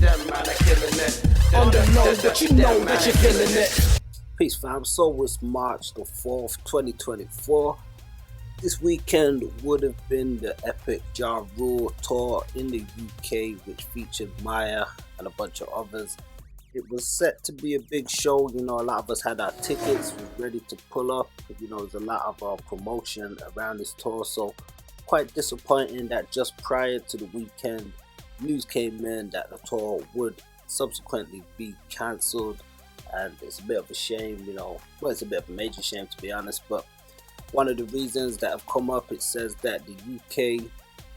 On the low, but you know that you're killing it. Peace fam, so it's March the 4th, 2024. This weekend would have been the epic Ja Rule tour in the UK, which featured Maya and a bunch of others. It was set to be a big show, a lot of us had our tickets, was ready to pull up. There's a lot of promotion around this tour, so quite disappointing that just prior to the weekend, news came in that the tour would subsequently be cancelled. And it's a bit of a shame, well, it's a bit of a major shame to be honest, but one of the reasons that have come up, it says that the UK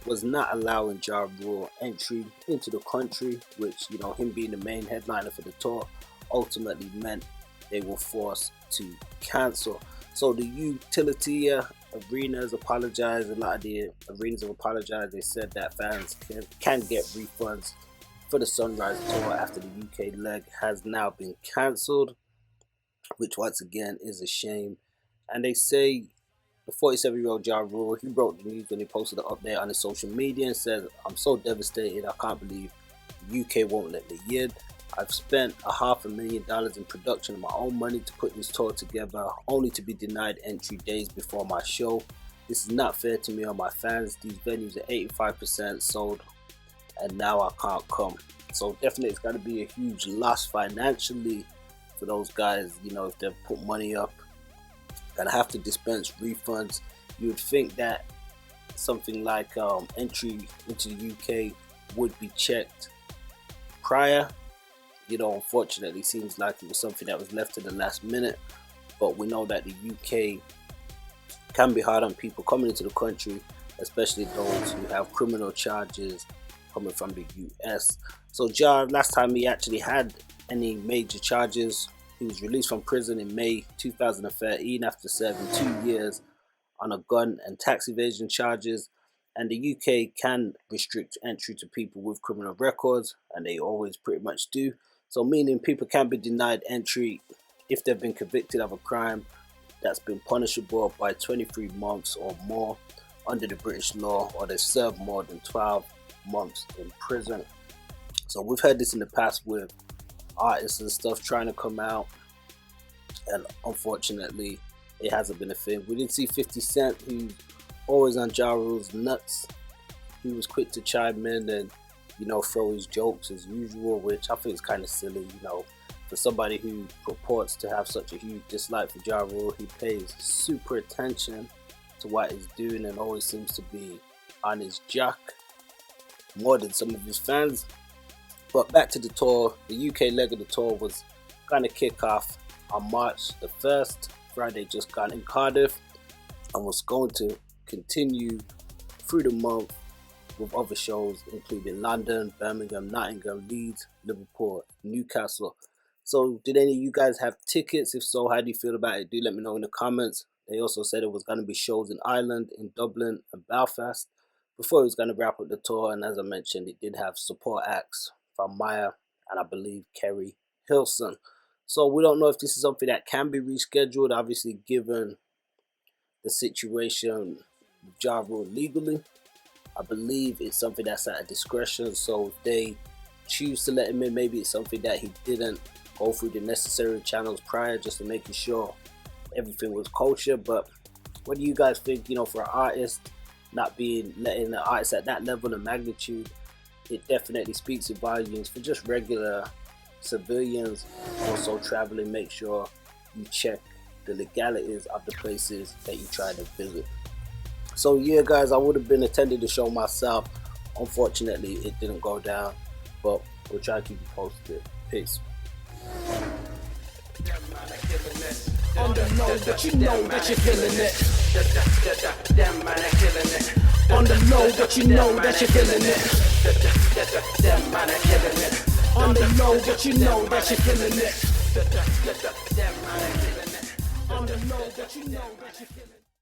was not allowing Ja Rule entry into the country, which, him being the main headliner for the tour, ultimately meant they were forced to cancel. So the utility arenas apologized, a lot of the arenas have apologized. They said that fans can get refunds for the Sunrise tour after the UK leg has now been cancelled, which once again is a shame. And they say the 47-year-old Ja Rule, he broke the news when he posted an update on his social media and said, "I'm so devastated, I can't believe the UK won't let me in. I've spent $500,000 in production of my own money to put this tour together, only to be denied entry days before my show. This is not fair to me or my fans. These venues are 85% sold and now I can't come." So definitely it's going to be a huge loss financially for those guys, if they've put money up, gonna have to dispense refunds. You would think that something like entry into the UK would be checked prior. Unfortunately seems like it was something that was left to the last minute, but we know that the UK can be hard on people coming into the country, especially those who have criminal charges coming from the US. So Ja, last time he actually had any major charges, he was released from prison in May 2013 after serving 2 years on a gun and tax evasion charges. And the UK can restrict entry to people with criminal records, and they always pretty much do. So meaning people can be denied entry if they've been convicted of a crime that's been punishable by 23 months or more under the British law, or they served more than 12 months in prison. So we've heard this in the past with artists and stuff trying to come out, and unfortunately it hasn't been a thing. We did see 50 Cent, who's always on Ja Rule's nuts. He was quick to chime in and throw his jokes as usual, which I think is kind of silly. For somebody who purports to have such a huge dislike for Ja Rule, he pays super attention to what he's doing and always seems to be on his jack more than some of his fans. But back to the tour, the UK leg of the tour was going to kick off on March the 1st, Friday just gone, in Cardiff, and was going to continue through the month with other shows including London, Birmingham, Nottingham, Leeds, Liverpool, Newcastle. So did any of you guys have tickets? If so, how do you feel about it? Do let me know in the comments. They also said it was going to be shows in Ireland, in Dublin and Belfast before it was going to wrap up the tour. And as I mentioned, it did have support acts from Maya and I believe Kerry Hilson. So we don't know if this is something that can be rescheduled, obviously given the situation with Ja Rule legally. I believe it's something that's at a discretion, so if they choose to let him in, maybe it's something that he didn't go through the necessary channels prior, just to making sure everything was kosher. But what do you guys think, for an artist not being letting the artist at that level of magnitude? It definitely speaks volumes for just regular civilians also traveling. Make sure you check the legalities of the places that you try to visit. So yeah guys, I would have been attending the show myself. Unfortunately it didn't go down, but we'll try to keep you posted. Peace. On the low, but you know that you're killing it. On the low, but you know that you're killing it. On the low, but you know that you're killing it. On the low, but you know that you're killing it.